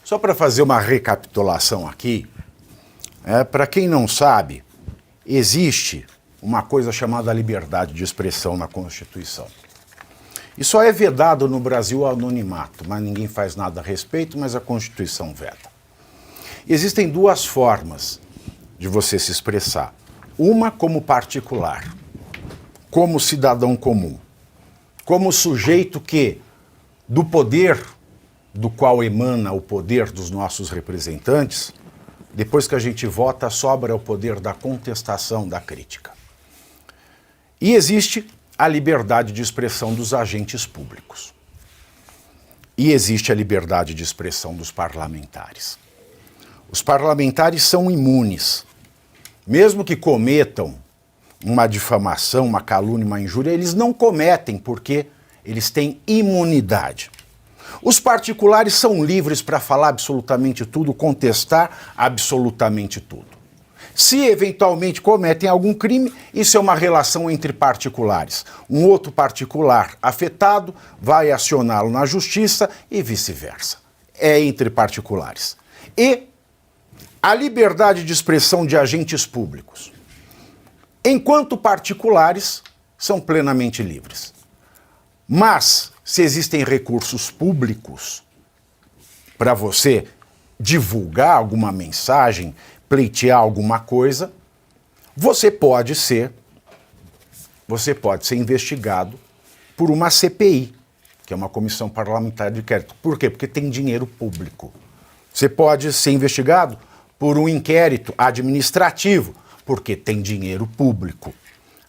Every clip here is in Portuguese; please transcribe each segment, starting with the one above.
Só para fazer uma recapitulação aqui, para quem não sabe, existe uma coisa chamada liberdade de expressão na Constituição. E só é vedado no Brasil o anonimato, mas ninguém faz nada a respeito, mas a Constituição veda. Existem duas formas de você se expressar. Uma como particular, como cidadão comum, como sujeito que, do poder do qual emana o poder dos nossos representantes, depois que a gente vota, sobra o poder da contestação, da crítica. E existe a liberdade de expressão dos agentes públicos. E existe a liberdade de expressão dos parlamentares. Os parlamentares são imunes. Mesmo que cometam uma difamação, uma calúnia, uma injúria, eles não cometem porque eles têm imunidade. Os particulares são livres para falar absolutamente tudo, contestar absolutamente tudo. Se eventualmente cometem algum crime, isso é uma relação entre particulares. Um outro particular afetado vai acioná-lo na justiça e vice-versa. É entre particulares. E a liberdade de expressão de agentes públicos, enquanto particulares, são plenamente livres. Mas, se existem recursos públicos para você divulgar alguma mensagem, pleitear alguma coisa, você pode ser investigado por uma CPI, que é uma comissão parlamentar de inquérito. Por quê? Porque tem dinheiro público. Você pode ser investigado por um inquérito administrativo, porque tem dinheiro público.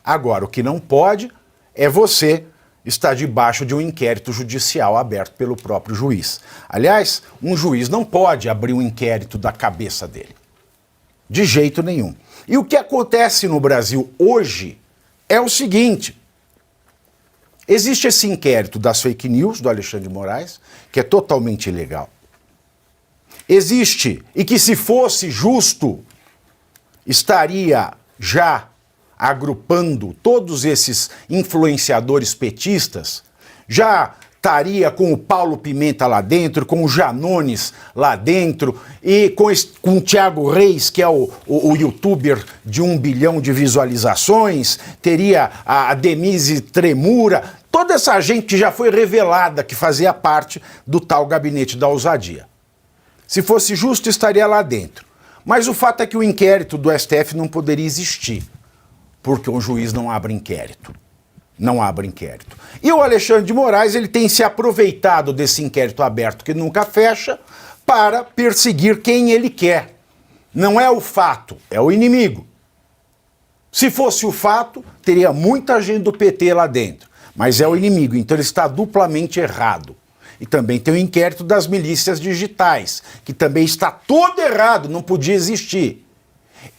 Agora, o que não pode é você estar debaixo de um inquérito judicial aberto pelo próprio juiz. Aliás, um juiz não pode abrir um inquérito da cabeça dele. De jeito nenhum. E o que acontece no Brasil hoje é o seguinte: existe esse inquérito das fake news do Alexandre de Moraes, que é totalmente ilegal. Existe, e que se fosse justo, estaria já agrupando todos esses influenciadores petistas, já estaria com o Paulo Pimenta lá dentro, com o Janones lá dentro, e com o Thiago Reis, que é o youtuber de 1 bilhão de visualizações, teria a Denise Tremura, toda essa gente que já foi revelada que fazia parte do tal gabinete da ousadia. Se fosse justo, estaria lá dentro. Mas o fato é que o inquérito do STF não poderia existir, porque um juiz não abre inquérito. Não abre inquérito. E o Alexandre de Moraes, ele tem se aproveitado desse inquérito aberto que nunca fecha para perseguir quem ele quer. Não é o fato, é o inimigo. Se fosse o fato, teria muita gente do PT lá dentro. Mas é o inimigo, então ele está duplamente errado. E também tem o inquérito das milícias digitais, que também está todo errado, não podia existir.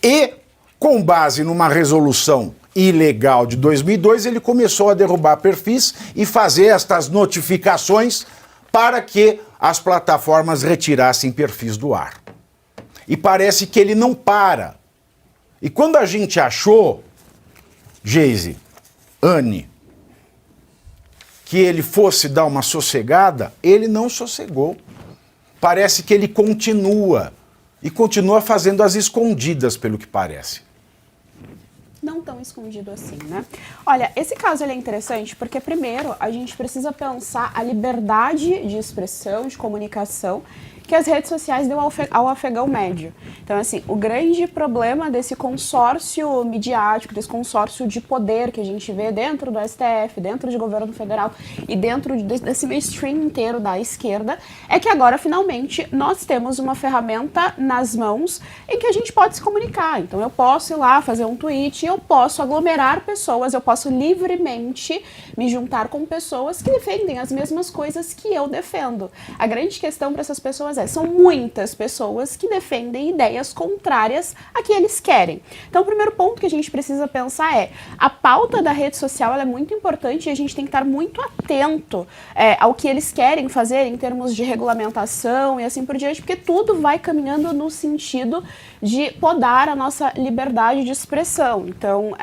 E, com base numa resolução ilegal de 2002, ele começou a derrubar perfis e fazer estas notificações para que as plataformas retirassem perfis do ar. E parece que ele não para. E quando a gente achou, Geise, Anne, que ele fosse dar uma sossegada, ele não sossegou. Parece que ele continua. E continua fazendo as escondidas, pelo que parece. Não tão escondido assim, né? Olha, esse caso ele é interessante porque, primeiro, a gente precisa pensar a liberdade de expressão, de comunicação, que as redes sociais deu ao afegão médio. Então, assim, o grande problema desse consórcio midiático, desse consórcio de poder que a gente vê dentro do STF, dentro de governo federal e dentro desse mainstream inteiro da esquerda, é que agora, finalmente, nós temos uma ferramenta nas mãos em que a gente pode se comunicar. Então, eu posso ir lá fazer um tweet, eu posso aglomerar pessoas, eu posso livremente me juntar com pessoas que defendem as mesmas coisas que eu defendo. A grande questão para essas pessoas são muitas pessoas que defendem ideias contrárias a que eles querem. Então, o primeiro ponto que a gente precisa pensar é a pauta da rede social, ela é muito importante e a gente tem que estar muito atento ao que eles querem fazer em termos de regulamentação e assim por diante, porque tudo vai caminhando no sentido de podar a nossa liberdade de expressão. Então,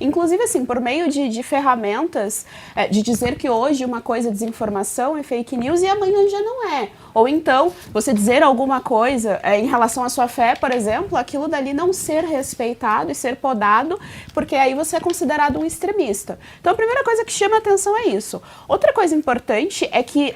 inclusive assim, por meio de ferramentas, de dizer que hoje uma coisa é desinformação é fake news e amanhã já não é. Ou então, você dizer alguma coisa em relação à sua fé, por exemplo, aquilo dali não ser respeitado e ser podado, porque aí você é considerado um extremista. Então, a primeira coisa que chama a atenção é isso. Outra coisa importante é que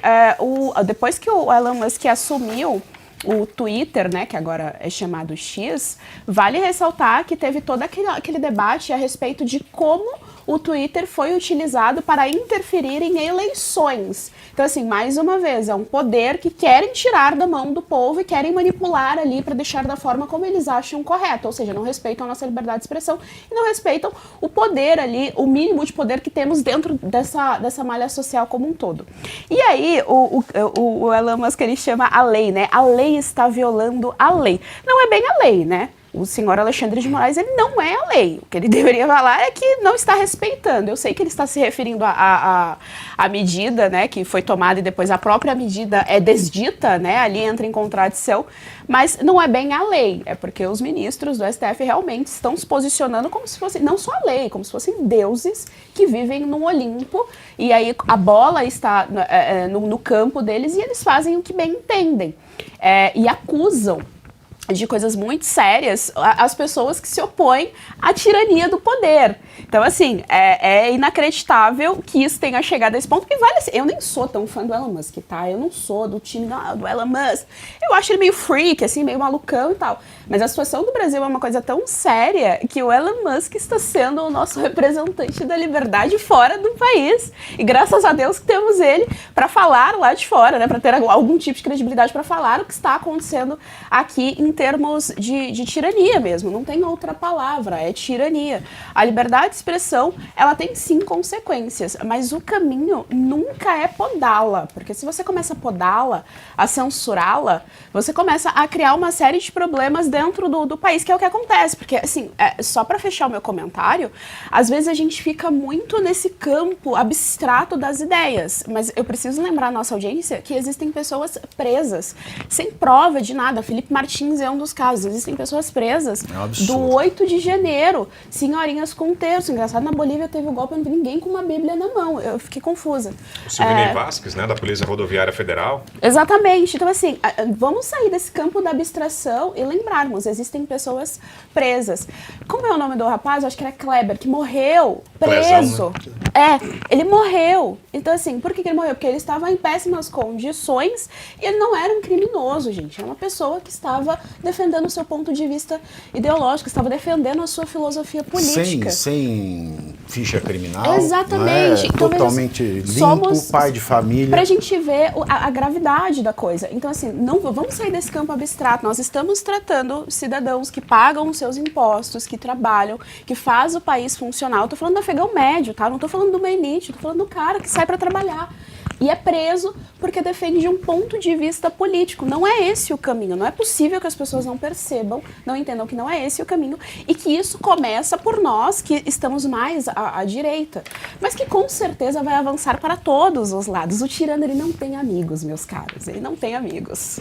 depois que o Elon Musk assumiu o Twitter, né, que agora é chamado X, vale ressaltar que teve todo aquele debate a respeito de como o Twitter foi utilizado para interferir em eleições. Então, assim, mais uma vez, é um poder que querem tirar da mão do povo e querem manipular ali para deixar da forma como eles acham correto. Ou seja, não respeitam a nossa liberdade de expressão e não respeitam o poder ali, o mínimo de poder que temos dentro dessa malha social como um todo. E aí, o Elon Musk, ele chama a lei, né? A lei está violando a lei. Não é bem a lei, né? O senhor Alexandre de Moraes, ele não é a lei. O que ele deveria falar é que não está respeitando. Eu sei que ele está se referindo à medida, né, que foi tomada e depois a própria medida é desdita, né, ali entra em contradição, mas não é bem a lei. É porque os ministros do STF realmente estão se posicionando como se fosse, não só a lei, como se fossem deuses que vivem no Olimpo, e aí a bola está no campo deles e eles fazem o que bem entendem. E acusam de coisas muito sérias as pessoas que se opõem à tirania do poder. Então, assim, é inacreditável que isso tenha chegado a esse ponto, porque vale assim, eu nem sou tão fã do Elon Musk, tá? Eu não sou do time do Elon Musk. Eu acho ele meio freak, assim, meio malucão e tal. Mas a situação do Brasil é uma coisa tão séria que o Elon Musk está sendo o nosso representante da liberdade fora do país. E graças a Deus que temos ele para falar lá de fora, né? Para ter algum tipo de credibilidade para falar o que está acontecendo aqui em termos de tirania mesmo. Não tem outra palavra, é tirania. A liberdade de expressão, ela tem sim consequências, mas o caminho nunca é podá-la, porque se você começa a podá-la, a censurá-la, você começa a criar uma série de problemas dentro do país, que é o que acontece, porque assim, só para fechar o meu comentário, às vezes a gente fica muito nesse campo abstrato das ideias, mas eu preciso lembrar a nossa audiência que existem pessoas presas, sem prova de nada. Felipe Martins é um dos casos, existem pessoas presas do 8 de janeiro, senhorinhas com terço. Engraçado, na Bolívia teve o golpe, não vi ninguém com uma bíblia na mão, eu fiquei confusa. O Silvinei Vasquez, né, da Polícia Rodoviária Federal. Exatamente, então assim, vamos sair desse campo da abstração e lembrarmos, existem pessoas presas. Como é o nome do rapaz? Eu acho que era Kleber, que morreu preso. Clezão, né? Ele morreu. Então assim, por que ele morreu? Porque ele estava em péssimas condições e ele não era um criminoso, gente. Era uma pessoa que estava defendendo o seu ponto de vista ideológico, estava defendendo a sua filosofia política. Sem ficha criminal. Exatamente. Então, totalmente limpo, pai de família. Pra gente ver a gravidade da coisa. Então, assim, não vamos sair desse campo abstrato. Nós estamos tratando cidadãos que pagam os seus impostos, que trabalham, que faz o país funcionar. Eu tô falando do afegão médio, tá? Não tô falando de uma elite, tô falando do cara que sai pra trabalhar. E é preso porque defende um ponto de vista político. Não é esse o caminho. Não é possível que as pessoas não percebam, não entendam que não é esse o caminho e que isso começa por nós que estamos mais à direita. Mas que com certeza vai avançar para todos os lados. O tirano, ele não tem amigos, meus caros. Ele não tem amigos.